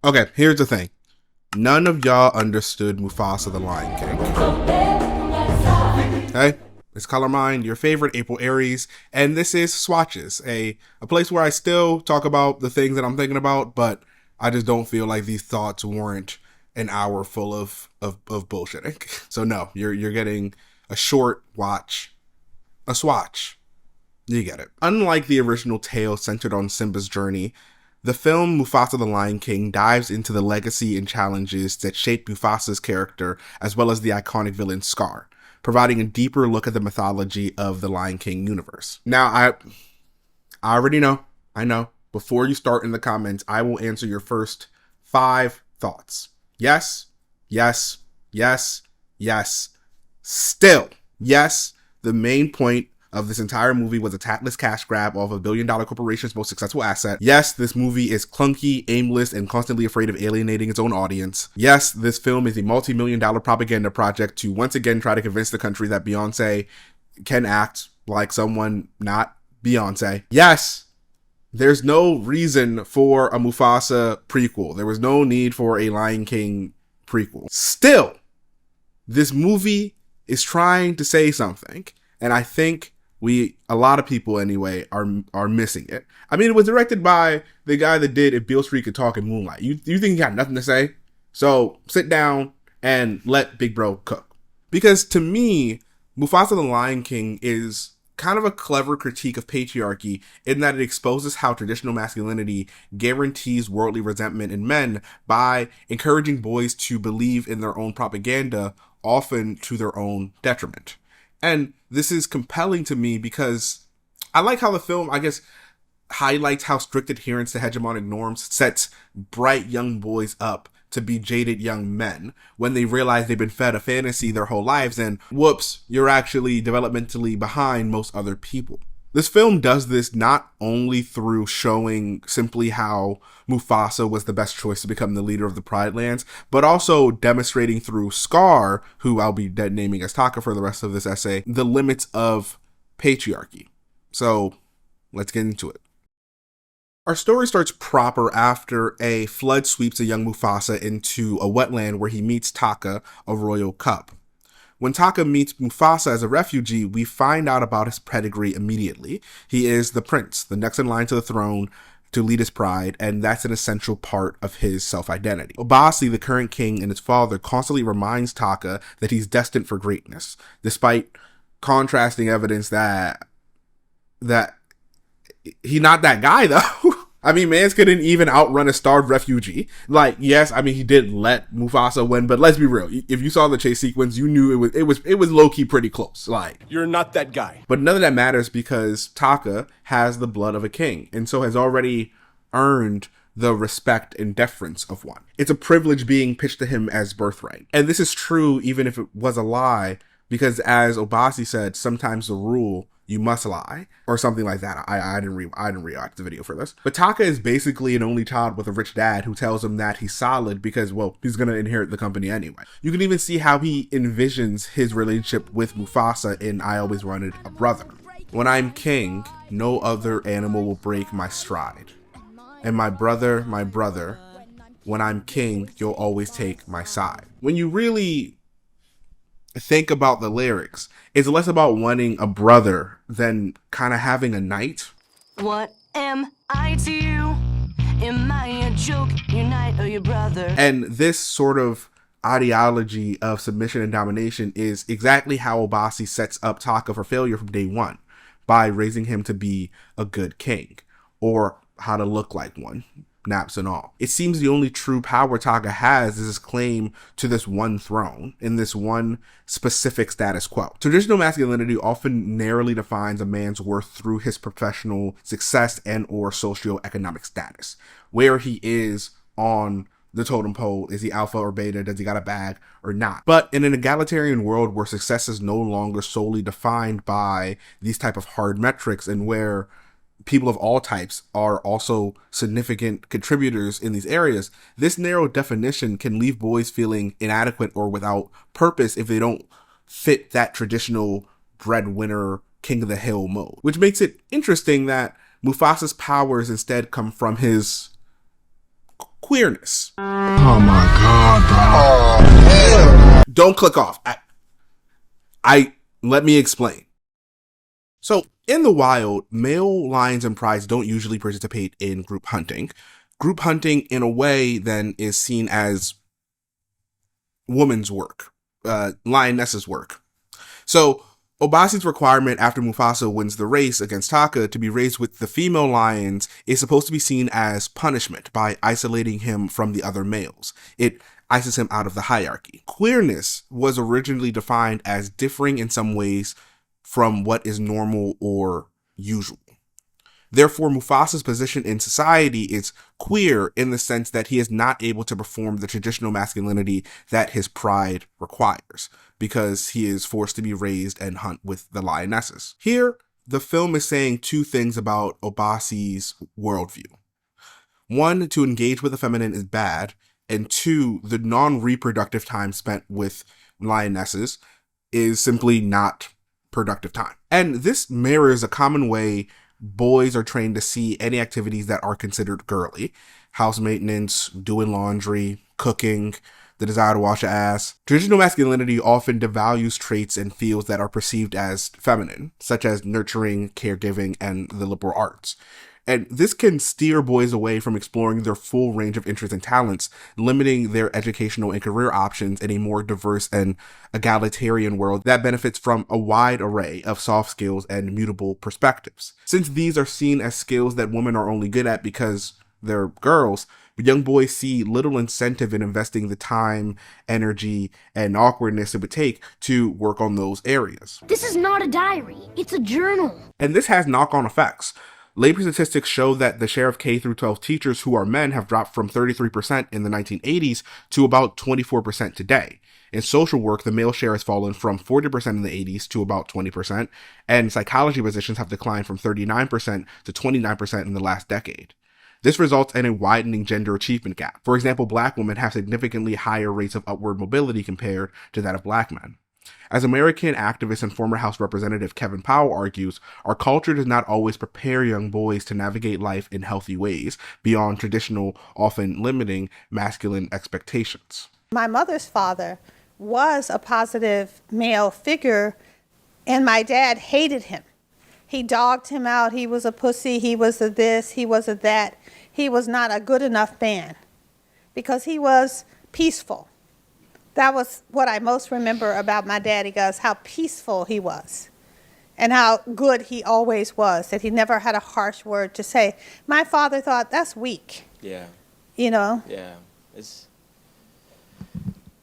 Okay, here's the thing. None of y'all understood Mufasa the Lion King. Okay? It's Color Mind, your favorite April Aries, and this is Swatches, a place where I still talk about the things that I'm thinking about, but I just don't feel like these thoughts warrant an hour full of bullshitting. So no, you're getting a short watch, a swatch. You get it. Unlike the original tale centered on Simba's journey, the film Mufasa the Lion King dives into the legacy and challenges that shaped Mufasa's character, as well as the iconic villain Scar, providing a deeper look at the mythology of the Lion King universe. Now, I already know, I know, before you start in the comments, I will answer your first 5 thoughts. Yes, yes, yes, yes. Still, yes, the main point of this entire movie was a tactless cash grab off of billion-dollar corporation's most successful asset. Yes, this movie is clunky, aimless, and constantly afraid of alienating its own audience. Yes, this film is a multi-million-dollar propaganda project to once again try to convince the country that Beyonce can act like someone not Beyonce. Yes, there's no reason for a Mufasa prequel. There was no need for a Lion King prequel. Still, this movie is trying to say something, and I think a lot of people anyway, are missing it. I mean, it was directed by the guy that did If Beale Street Could Talk in Moonlight. You think he got nothing to say? So sit down and let Big Bro cook. Because to me, Mufasa the Lion King is kind of a clever critique of patriarchy in that it exposes how traditional masculinity guarantees worldly resentment in men by encouraging boys to believe in their own propaganda, often to their own detriment. And this is compelling to me because I like how the film, I guess, highlights how strict adherence to hegemonic norms sets bright young boys up to be jaded young men when they realize they've been fed a fantasy their whole lives and whoops, you're actually developmentally behind most other people. This film does this not only through showing simply how Mufasa was the best choice to become the leader of the Pride Lands, but also demonstrating through Scar, who I'll be dead naming as Taka for the rest of this essay, the limits of patriarchy. So let's get into it. Our story starts proper after a flood sweeps a young Mufasa into a wetland where he meets Taka, a royal cub. When Taka meets Mufasa as a refugee, we find out about his pedigree immediately. He is the prince, the next in line to the throne to lead his pride, and that's an essential part of his self-identity. Obasi, the current king, and his father constantly reminds Taka that he's destined for greatness, despite contrasting evidence that he's not that guy, though. I mean, mans couldn't even outrun a starved refugee. Like, yes, I mean, he did let Mufasa win, but let's be real. If you saw the chase sequence, you knew it was low-key pretty close. Like, you're not that guy. But none of that matters because Taka has the blood of a king, and so has already earned the respect and deference of one. It's a privilege being pitched to him as birthright. And this is true even if it was a lie, because as Obasi said, sometimes the rule, you must lie, or something like that. I didn't react to the video for this. But Taka is basically an only child with a rich dad who tells him that he's solid because, well, he's going to inherit the company anyway. You can even see how he envisions his relationship with Mufasa in I Always Wanted a Brother. When I'm king, no other animal will break my stride. And my brother, when I'm king, you'll always take my side. When you really think about the lyrics, it's less about wanting a brother than kind of having a knight. What am I to you? Am I a joke? Your knight or your brother? And this sort of ideology of submission and domination is exactly how Obasi sets up Taka for failure from day one, by raising him to be a good king, or how to look like one, naps and all. It seems the only true power Taka has is his claim to this one throne, in this one specific status quo. Traditional masculinity often narrowly defines a man's worth through his professional success and or socioeconomic status, where he is on the totem pole. Is he alpha or beta? Does he got a bag or not? But in an egalitarian world where success is no longer solely defined by these type of hard metrics, and where people of all types are also significant contributors in these areas, this narrow definition can leave boys feeling inadequate or without purpose if they don't fit that traditional breadwinner, king of the hill mode. Which makes it interesting that Mufasa's powers instead come from his Queerness. Oh my God, bro. Don't click off. Let me explain. So, in the wild, male lions and prides don't usually participate in group hunting. Group hunting, in a way, then is seen as woman's work, lioness's work. So, Obasi's requirement after Mufasa wins the race against Taka to be raised with the female lions is supposed to be seen as punishment by isolating him from the other males. It ices him out of the hierarchy. Queerness was originally defined as differing in some ways from what is normal or usual. Therefore, Mufasa's position in society is queer in the sense that he is not able to perform the traditional masculinity that his pride requires, because he is forced to be raised and hunt with the lionesses. Here, the film is saying two things about Obasi's worldview. One, to engage with the feminine is bad, and two, the non-reproductive time spent with lionesses is simply not productive time. And this mirrors a common way boys are trained to see any activities that are considered girly: house maintenance, doing laundry, cooking, the desire to wash your ass. Traditional masculinity often devalues traits and fields that are perceived as feminine, such as nurturing, caregiving, and the liberal arts. And this can steer boys away from exploring their full range of interests and talents, limiting their educational and career options in a more diverse and egalitarian world that benefits from a wide array of soft skills and mutable perspectives. Since these are seen as skills that women are only good at because they're girls, young boys see little incentive in investing the time, energy, and awkwardness it would take to work on those areas. This is not a diary, it's a journal. And this has knock-on effects. Labor statistics show that the share of K-12 teachers who are men have dropped from 33% in the 1980s to about 24% today. In social work, the male share has fallen from 40% in the 80s to about 20%, and psychology positions have declined from 39% to 29% in the last decade. This results in a widening gender achievement gap. For example, black women have significantly higher rates of upward mobility compared to that of black men. As American activist and former House Representative Kevin Powell argues, our culture does not always prepare young boys to navigate life in healthy ways beyond traditional, often limiting masculine expectations. My mother's father was a positive male figure, and my dad hated him. He dogged him out. He was a pussy. He was a this. He was a that. He was not a good enough man because he was peaceful. That was what I most remember about my daddy, guys, how peaceful he was and how good he always was, that he never had a harsh word to say. My father thought, that's weak. Yeah. You know? Yeah. It's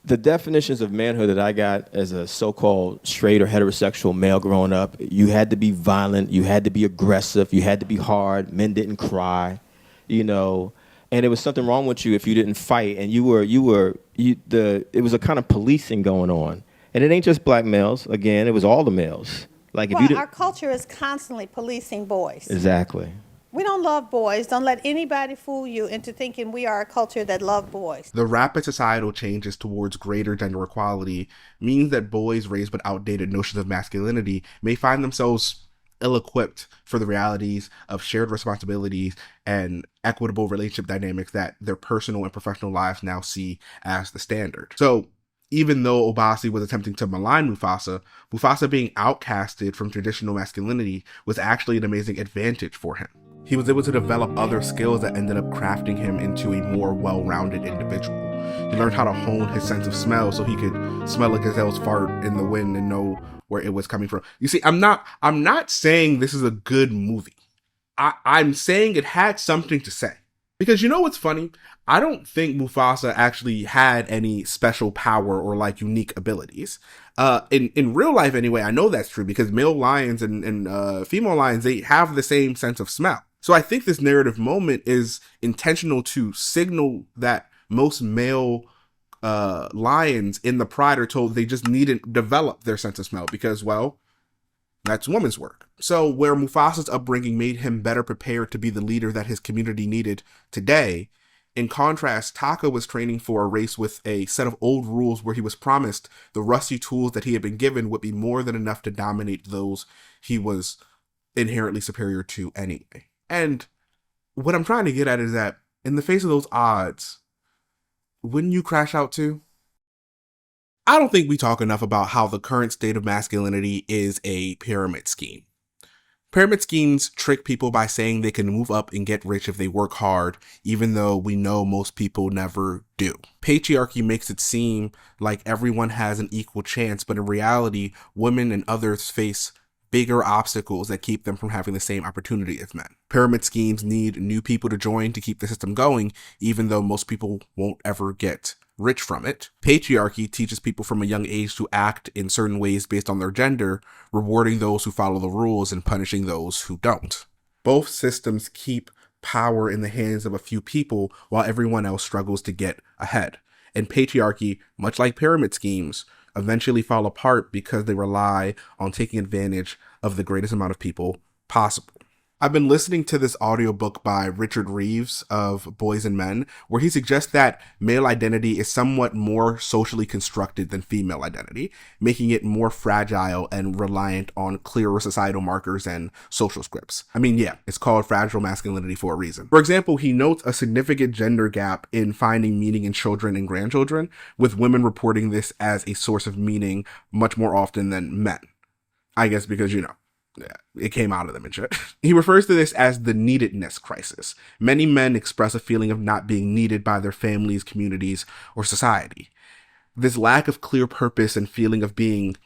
the definitions of manhood that I got as a so-called straight or heterosexual male growing up. You had to be violent. You had to be aggressive. You had to be hard. Men didn't cry, you know. And there was something wrong with you if you didn't fight, and it was a kind of policing going on. And it ain't just black males. Again, it was all the males. Like if you didn't, our culture is constantly policing boys. Exactly. We don't love boys. Don't let anybody fool you into thinking we are a culture that love boys. The rapid societal changes towards greater gender equality means that boys raised with outdated notions of masculinity may find themselves ill-equipped for the realities of shared responsibilities and equitable relationship dynamics that their personal and professional lives now see as the standard. So even though Obasi was attempting to malign Mufasa, Mufasa being outcasted from traditional masculinity was actually an amazing advantage for him. He was able to develop other skills that ended up crafting him into a more well-rounded individual. He learned how to hone his sense of smell so he could smell a gazelle's fart in the wind and know where it was coming from. You see, I'm not saying this is a good movie. I'm saying it had something to say. Because you know what's funny? I don't think Mufasa actually had any special power or like unique abilities. In real life anyway, I know that's true because male lions and female lions, they have the same sense of smell. So I think this narrative moment is intentional to signal that most male lions in the pride are told they just needn't develop their sense of smell because, well, that's woman's work. So where Mufasa's upbringing made him better prepared to be the leader that his community needed today, in contrast, Taka was training for a race with a set of old rules where he was promised the rusty tools that he had been given would be more than enough to dominate those he was inherently superior to anyway. And what I'm trying to get at is that in the face of those odds, wouldn't you crash out too? I don't think we talk enough about how the current state of masculinity is a pyramid scheme. Pyramid schemes trick people by saying they can move up and get rich if they work hard, even though we know most people never do. Patriarchy makes it seem like everyone has an equal chance, but in reality, women and others face bigger obstacles that keep them from having the same opportunity as men. Pyramid schemes need new people to join to keep the system going, even though most people won't ever get rich from it. Patriarchy teaches people from a young age to act in certain ways based on their gender, rewarding those who follow the rules and punishing those who don't. Both systems keep power in the hands of a few people while everyone else struggles to get ahead. And patriarchy, much like pyramid schemes, eventually fall apart because they rely on taking advantage of the greatest amount of people possible. I've been listening to this audiobook by Richard Reeves of Boys and Men, where he suggests that male identity is somewhat more socially constructed than female identity, making it more fragile and reliant on clearer societal markers and social scripts. I mean, yeah, it's called fragile masculinity for a reason. For example, he notes a significant gender gap in finding meaning in children and grandchildren, with women reporting this as a source of meaning much more often than men. I guess because, it came out of them and shit. He refers to this as the neededness crisis. Many men express a feeling of not being needed by their families, communities, or society. This lack of clear purpose and feeling of being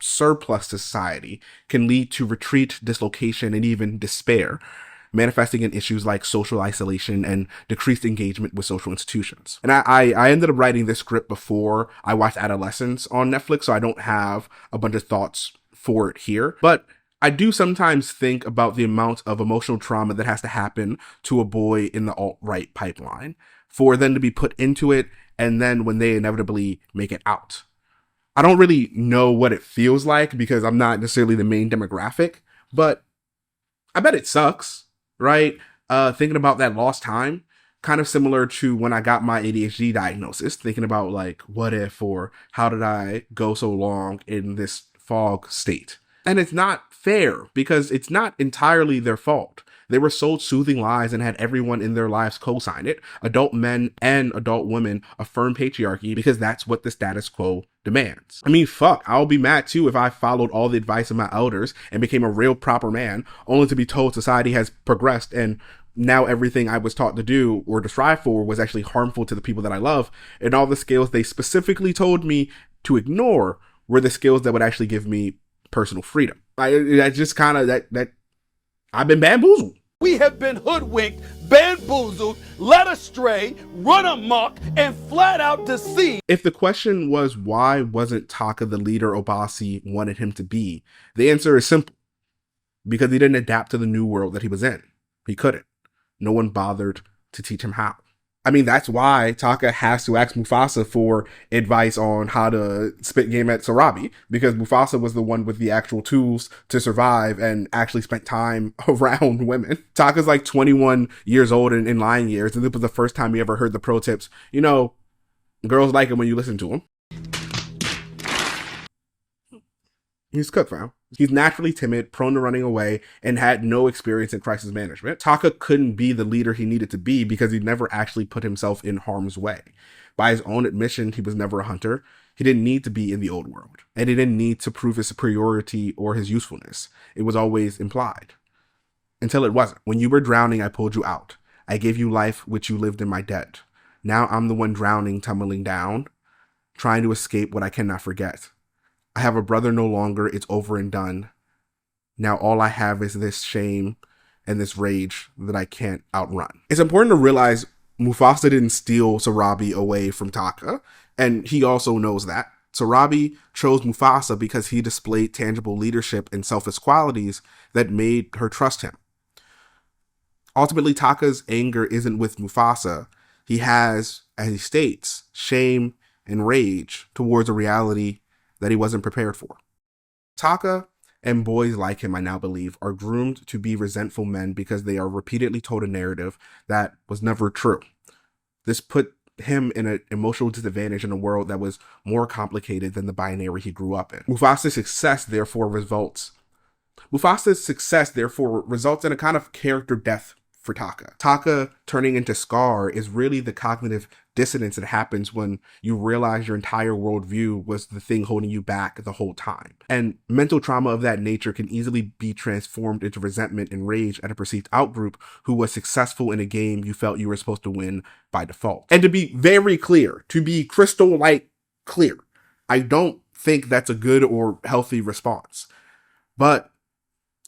surplus to society can lead to retreat, dislocation, and even despair, manifesting in issues like social isolation and decreased engagement with social institutions. And I ended up writing this script before I watched Adolescence on Netflix, so I don't have a bunch of thoughts for it here. But I do sometimes think about the amount of emotional trauma that has to happen to a boy in the alt-right pipeline for them to be put into it, and then when they inevitably make it out. I don't really know what it feels like because I'm not necessarily the main demographic, but I bet it sucks, right? Thinking about that lost time, kind of similar to when I got my ADHD diagnosis, thinking about like, what if, or how did I go so long in this fog state? And it's not fair because it's not entirely their fault. They were sold soothing lies and had everyone in their lives co-sign it. Adult men and adult women affirm patriarchy because that's what the status quo demands. I mean, fuck, I'll be mad too if I followed all the advice of my elders and became a real proper man, only to be told society has progressed and now everything I was taught to do or to strive for was actually harmful to the people that I love, and all the skills they specifically told me to ignore were the skills that would actually give me personal freedom. I just kind of that I've been bamboozled. We have been hoodwinked, bamboozled, led astray, run amok, and flat out deceived. If the question was why wasn't Taka the leader Obasi wanted him to be, the answer is simple. Because he didn't adapt to the new world that he was in. He couldn't. No one bothered to teach him how. I mean, that's why Taka has to ask Mufasa for advice on how to spit game at Sarabi, because Mufasa was the one with the actual tools to survive and actually spent time around women. Taka's like 21 years old in lion years, and this was the first time he ever heard the pro tips. Girls like it when you listen to him. He's cooked, fam. He's naturally timid, prone to running away, and had no experience in crisis management. Taka couldn't be the leader he needed to be because he never actually put himself in harm's way. By his own admission, he was never a hunter. He didn't need to be in the old world. And he didn't need to prove his superiority or his usefulness. It was always implied. Until it wasn't. When you were drowning, I pulled you out. I gave you life which you lived in my debt. Now I'm the one drowning, tumbling down, trying to escape what I cannot forget. I have a brother no longer, it's over and done. Now all I have is this shame and this rage that I can't outrun. It's important to realize Mufasa didn't steal Sarabi away from Taka, and he also knows that. Sarabi chose Mufasa because he displayed tangible leadership and selfless qualities that made her trust him. Ultimately, Taka's anger isn't with Mufasa. He has, as he states, shame and rage towards a reality that he wasn't prepared for. Taka and boys like him, I now believe, are groomed to be resentful men because they are repeatedly told a narrative that was never true. This put him in an emotional disadvantage in a world that was more complicated than the binary he grew up in. Mufasa's success therefore results in a kind of character death for Taka. Taka turning into Scar is really the cognitive dissonance that happens when you realize your entire worldview was the thing holding you back the whole time. And mental trauma of that nature can easily be transformed into resentment and rage at a perceived outgroup who was successful in a game you felt you were supposed to win by default. And to be very clear, to be crystal light clear, I don't think that's a good or healthy response. But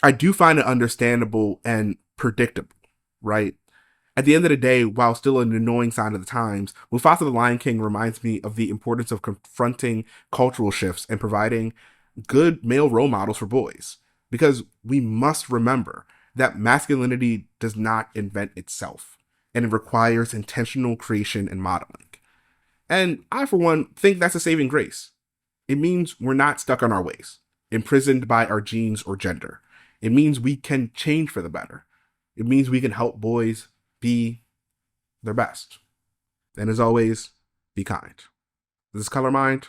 I do find it understandable and predictable, right? At the end of the day, while still an annoying sign of the times, Mufasa the Lion King reminds me of the importance of confronting cultural shifts and providing good male role models for boys. Because we must remember that masculinity does not invent itself, and it requires intentional creation and modeling. And I, for one, think that's a saving grace. It means we're not stuck on our ways, imprisoned by our genes or gender. It means we can change for the better. It means we can help boys be their best. And as always, be kind. This is Color Mind,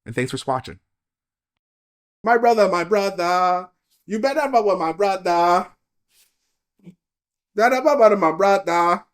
and thanks for watching. My brother, you better fuck with my brother. That about my brother.